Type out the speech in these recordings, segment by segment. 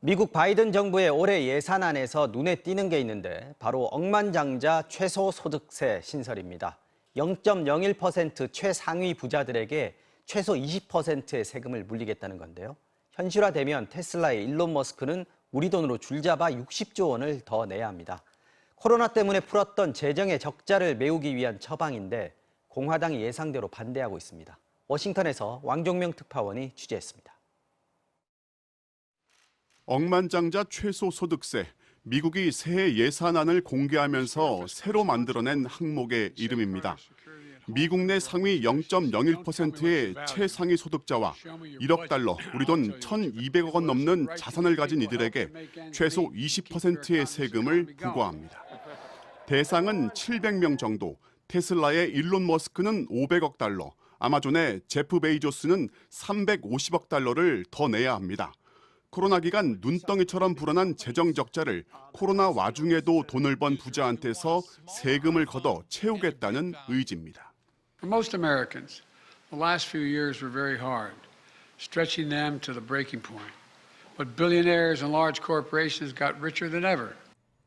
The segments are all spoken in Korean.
미국 바이든 정부의 올해 예산안에서 눈에 띄는 게 있는데 바로 억만장자 최소소득세 신설입니다. 0.01% 최상위 부자들에게 최소 20%의 세금을 물리겠다는 건데요. 현실화되면 테슬라의 일론 머스크는 우리 돈으로 줄잡아 60조 원을 더 내야 합니다. 코로나 때문에 풀었던 재정의 적자를 메우기 위한 처방인데 공화당이 예상대로 반대하고 있습니다. 워싱턴에서 왕종명 특파원이 취재했습니다. 억만장자 최소소득세, 미국이 새해 예산안을 공개하면서 새로 만들어낸 항목의 이름입니다. 미국 내 상위 0.01%의 최상위 소득자와 1억 달러, 우리 돈 1,200억 원 넘는 자산을 가진 이들에게 최소 20%의 세금을 부과합니다. 대상은 700명 정도, 테슬라의 일론 머스크는 500억 달러, 아마존의 제프 베이조스는 350억 달러를 더 내야 합니다. 코로나 기간 눈덩이처럼 불어난 재정 적자를 코로나 와중에도 돈을 번 부자한테서 세금을 걷어 채우겠다는 의지입니다. For most Americans, the last few years were very hard, stretching them to the breaking point. But billionaires and large corporations got richer than ever.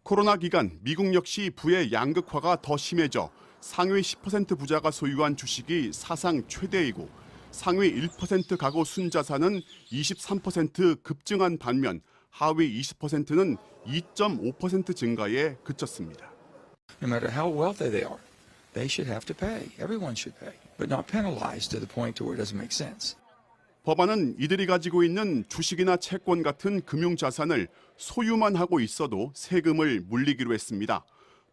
코로나 기간 미국 역시 부의 양극화가 더 심해져 상위 10% 부자가 소유한 주식이 사상 최대이고 상위 1% 가구 순자산은 23% 급증한 반면 하위 20%는 2.5% 증가에 그쳤습니다. No matter how wealthy they are, they should have to pay. Everyone should pay, but not penalized to the point to where it doesn't make sense. 법안은 이들이 가지고 있는 주식이나 채권 같은 금융자산을 소유만 하고 있어도 세금을 물리기로 했습니다.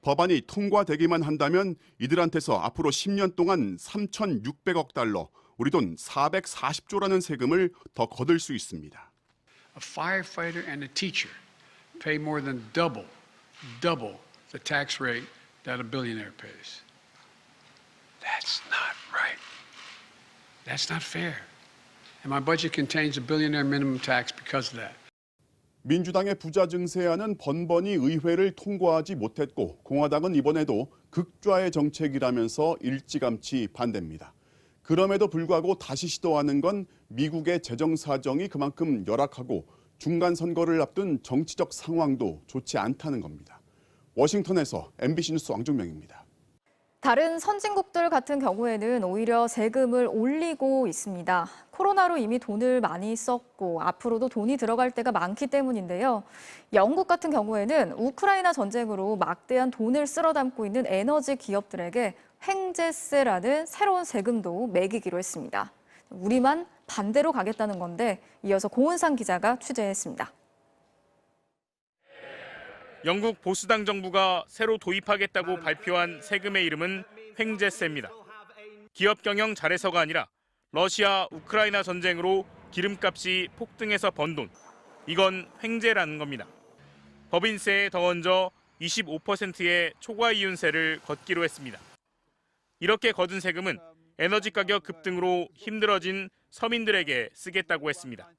법안이 통과되기만 한다면 이들한테서 앞으로 10년 동안 3,600억 달러, 우리 돈 440조라는 세금을 더 거둘 수 있습니다. A firefighter and a teacher pay more than double the tax rate that a billionaire pays. That's not right. That's not fair. And my budget contains a billionaire minimum tax because of that. 민주당의 부자 증세안은 번번이 의회를 통과하지 못했고 공화당은 이번에도 극좌의 정책이라면서 일찌감치 반대입니다. 그럼에도 불구하고 다시 시도하는 건 미국의 재정 사정이 그만큼 열악하고 중간 선거를 앞둔 정치적 상황도 좋지 않다는 겁니다. 워싱턴에서 MBC 뉴스 왕종명입니다. 다른 선진국들 같은 경우에는 오히려 세금을 올리고 있습니다. 코로나로 이미 돈을 많이 썼고 앞으로도 돈이 들어갈 때가 많기 때문인데요. 영국 같은 경우에는 우크라이나 전쟁으로 막대한 돈을 쓸어 담고 있는 에너지 기업들에게 횡재세라는 새로운 세금도 매기기로 했습니다. 우리만 반대로 가겠다는 건데 이어서 고은상 기자가 취재했습니다. 영국 보수당 정부가 새로 도입하겠다고 발표한 세금의 이름은 횡재세입니다. 기업 경영 잘해서가 아니라 러시아, 우크라이나 전쟁으로 기름값이 폭등해서 번 돈, 이건 횡재라는 겁니다. 법인세에 더 얹어 25%의 초과 이윤세를 걷기로 했습니다. 이렇게 거둔 세금은 에너지 가격 급등으로 힘들어진 서민들에게 쓰겠다고 했습니다.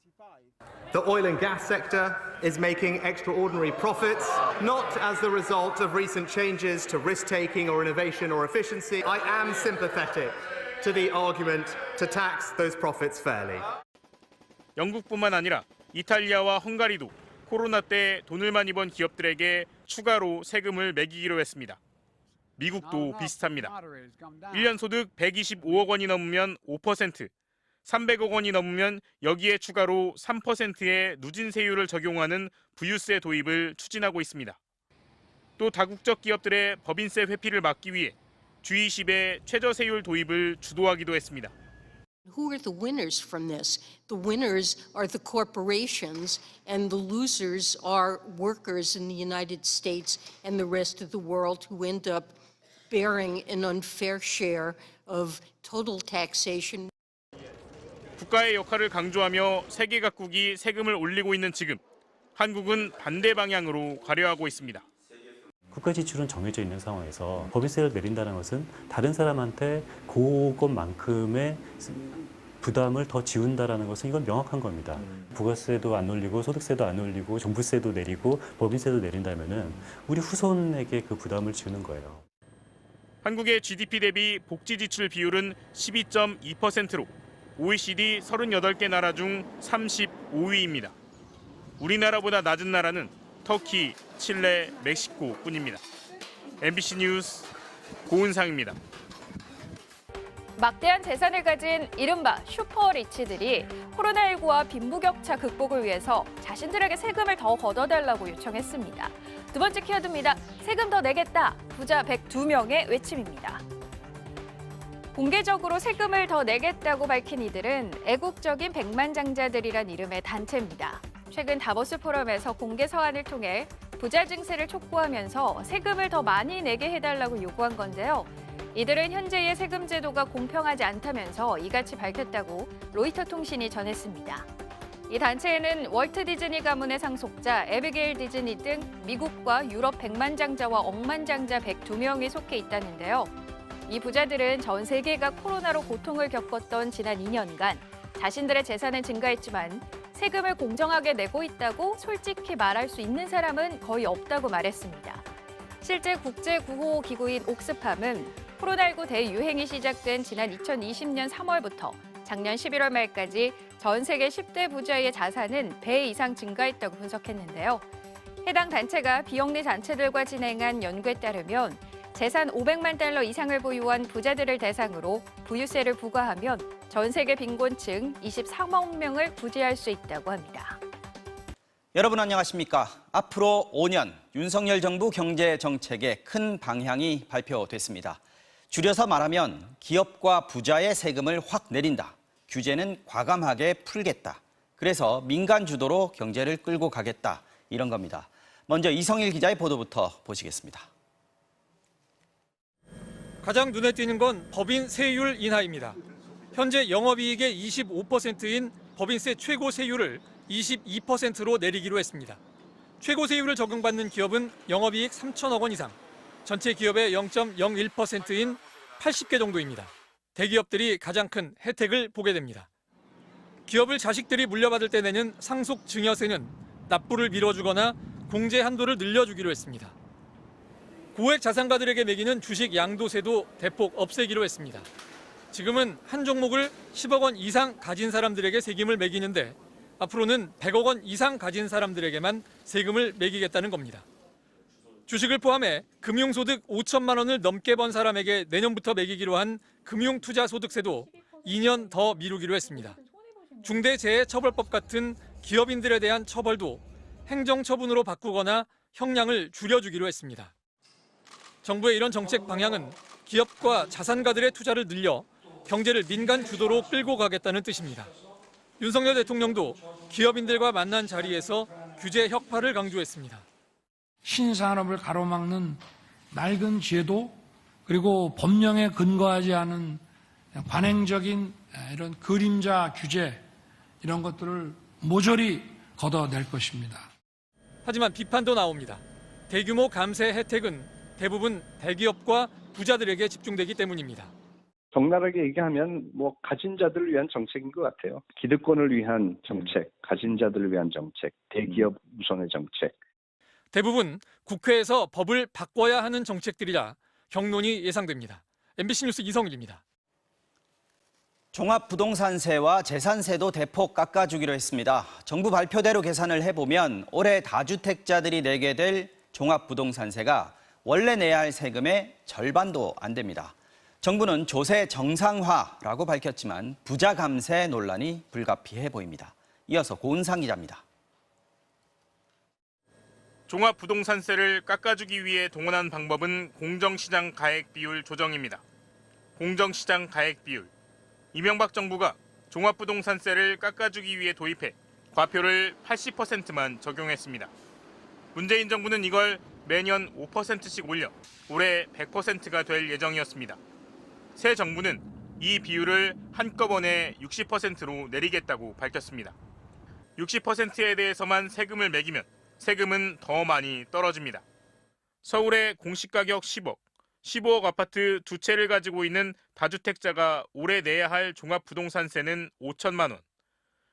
The oil and gas sector is making extraordinary profits, not as the result of recent changes to risk-taking or innovation or efficiency. I am sympathetic to the argument to tax those profits fairly. 영국뿐만 아니라 이탈리아와 헝가리도 코로나 때 돈을 많이 번 기업들에게 추가로 세금을 매기기로 했습니다. 미국도 비슷합니다. 1년 소득 125억 원이 넘으면 5%, 300억 원이 넘으면 여기에 추가로 3%의 누진세율을 적용하는 부유세 도입을 추진하고 있습니다. 또 다국적 기업들의 법인세 회피를 막기 위해 G20의 최저세율 도입을 주도하기도 했습니다. Who are the winners from this? The winners are the corporations and the losers are workers in the United States and the rest of the world who end up bearing an unfair share of total taxation. 국가의 역할을 강조하며 세계 각국이 세금을 올리고 있는 지금, 한국은 반대 방향으로 가려하고 있습니다. 국가 지출은 정해져 있는 상황에서 법인세를 내린다는 것은 다른 사람한테 그것만큼의 부담을 더 지운다는 것은 이건 명확한 겁니다. 부가세도 안 올리고 소득세도 안 올리고 종부세도 내리고 법인세도 내린다면 우리 후손에게 그 부담을 지우는 거예요. 한국의 GDP 대비 복지 지출 비율은 12.2%로 OECD 38개 나라 중 35위입니다. 우리나라보다 낮은 나라는 터키, 칠레, 멕시코뿐입니다. MBC 뉴스 고은상입니다. 막대한 재산을 가진 이른바 슈퍼리치들이 코로나19와 빈부격차 극복을 위해서 자신들에게 세금을 더 걷어달라고 요청했습니다. 두 번째 키워드입니다. 세금 더 내겠다. 부자 102명의 외침입니다. 공개적으로 세금을 더 내겠다고 밝힌 이들은 애국적인 백만장자들이란 이름의 단체입니다. 최근 다보스 포럼에서 공개 서한을 통해 부자 증세를 촉구하면서 세금을 더 많이 내게 해달라고 요구한 건데요. 이들은 현재의 세금 제도가 공평하지 않다면서 이같이 밝혔다고 로이터 통신이 전했습니다. 이 단체에는 월트 디즈니 가문의 상속자 에비게일 디즈니 등 미국과 유럽 백만장자와 억만장자 102명이 속해 있다는데요. 이 부자들은 전 세계가 코로나로 고통을 겪었던 지난 2년간 자신들의 재산은 증가했지만 세금을 공정하게 내고 있다고 솔직히 말할 수 있는 사람은 거의 없다고 말했습니다. 실제 국제구호기구인 옥스팜은 코로나19 대유행이 시작된 지난 2020년 3월부터 작년 11월 말까지 전 세계 10대 부자의 자산은 배 이상 증가했다고 분석했는데요. 해당 단체가 비영리 단체들과 진행한 연구에 따르면 재산 500만 달러 이상을 보유한 부자들을 대상으로 부유세를 부과하면 전 세계 빈곤층 23억 명을 구제할 수 있다고 합니다. 여러분 안녕하십니까? 앞으로 5년 윤석열 정부 경제 정책의 큰 방향이 발표됐습니다. 줄여서 말하면 기업과 부자의 세금을 확 내린다. 규제는 과감하게 풀겠다. 그래서 민간 주도로 경제를 끌고 가겠다. 이런 겁니다. 먼저 이성일 기자의 보도부터 보시겠습니다. 가장 눈에 띄는 건 법인 세율 인하입니다. 현재 영업이익의 25%인 법인세 최고 세율을 22%로 내리기로 했습니다. 최고 세율을 적용받는 기업은 영업이익 3천억 원 이상, 전체 기업의 0.01%인 80개 정도입니다. 대기업들이 가장 큰 혜택을 보게 됩니다. 기업을 자식들이 물려받을 때 내는 상속 증여세는 납부를 미뤄주거나 공제 한도를 늘려주기로 했습니다. 고액 자산가들에게 매기는 주식 양도세도 대폭 없애기로 했습니다. 지금은 한 종목을 10억 원 이상 가진 사람들에게 세금을 매기는데 앞으로는 100억 원 이상 가진 사람들에게만 세금을 매기겠다는 겁니다. 주식을 포함해 금융소득 5천만 원을 넘게 번 사람에게 내년부터 매기기로 한 금융투자소득세도 2년 더 미루기로 했습니다. 중대재해처벌법 같은 기업인들에 대한 처벌도 행정처분으로 바꾸거나 형량을 줄여주기로 했습니다. 정부의 이런 정책 방향은 기업과 자산가들의 투자를 늘려 경제를 민간 주도로 끌고 가겠다는 뜻입니다. 윤석열 대통령도 기업인들과 만난 자리에서 규제 혁파를 강조했습니다. 신산업을 가로막는 낡은 제도 그리고 법령에 근거하지 않은 관행적인 이런 그림자 규제 이런 것들을 모조리 걷어낼 것입니다. 하지만 비판도 나옵니다. 대규모 감세 혜택은 대부분 대기업과 부자들에게 집중되기 때문입니다. 적나라하게 얘기하면 가진 자들을 위한 정책인 것 같아요. 기득권을 위한 정책, 가진 자들을 위한 정책, 대기업 우선의 정책. 대부분 국회에서 법을 바꿔야 하는 정책들이라 경론이 예상됩니다. MBC 뉴스 이성일입니다. 종합부동산세와 재산세도 대폭 깎아주기로 했습니다. 정부 발표대로 계산을 해보면 올해 다주택자들이 내게 될 종합부동산세가 원래 내야 할 세금의 절반도 안 됩니다. 정부는 조세 정상화라고 밝혔지만 부자 감세 논란이 불가피해 보입니다. 이어서 고은상 기자입니다. 종합부동산세를 깎아주기 위해 동원한 방법은 공정시장 가액 비율 조정입니다. 공정시장 가액 비율. 이명박 정부가 종합부동산세를 깎아주기 위해 도입해 과표를 80%만 적용했습니다. 문재인 정부는 이걸 매년 5%씩 올려 올해 100%가 될 예정이었습니다. 새 정부는 이 비율을 한꺼번에 60%로 내리겠다고 밝혔습니다. 60%에 대해서만 세금을 매기면 세금은 더 많이 떨어집니다. 서울의 공시가격 10억, 15억 아파트 두 채를 가지고 있는 다주택자가 올해 내야 할 종합부동산세는 5천만 원.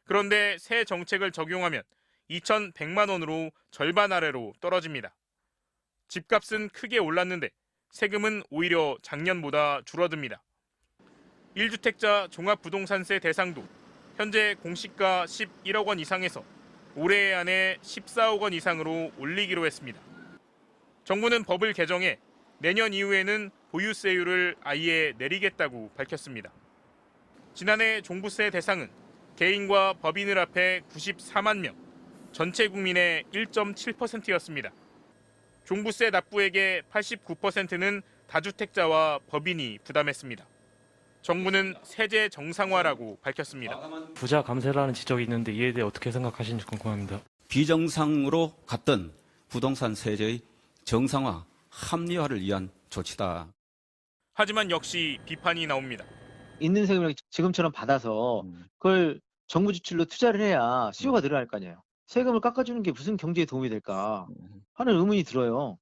그런데 새 정책을 적용하면 2,100만 원으로 절반 아래로 떨어집니다. 집값은 크게 올랐는데 세금은 오히려 작년보다 줄어듭니다. 1주택자 종합부동산세 대상도 현재 공시가 11억 원 이상에서 올해 안에 14억 원 이상으로 올리기로 했습니다. 정부는 법을 개정해 내년 이후에는 보유세율을 아예 내리겠다고 밝혔습니다. 지난해 종부세 대상은 개인과 법인을 합해 94만 명, 전체 국민의 1.7%였습니다. 종부세 납부액의 89%는 다주택자와 법인이 부담했습니다. 정부는 세제 정상화라고 밝혔습니다. 부자 감세라는 지적이 있는데 이에 대해 어떻게 생각하시는지 궁금합니다. 비정상으로 갔던 부동산 세제의 정상화, 합리화를 위한 조치다. 하지만 역시 비판이 나옵니다. 있는 세금을 지금처럼 받아서 그걸 정부 지출로 투자를 해야 수요가 늘어날 거 아니에요. 세금을 깎아주는 게 무슨 경제에 도움이 될까 하는 의문이 들어요.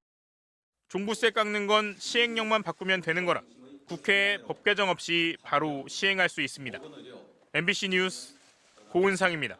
종부세 깎는 건 시행령만 바꾸면 되는 거라 국회에 법 개정 없이 바로 시행할 수 있습니다. MBC 뉴스 고은상입니다.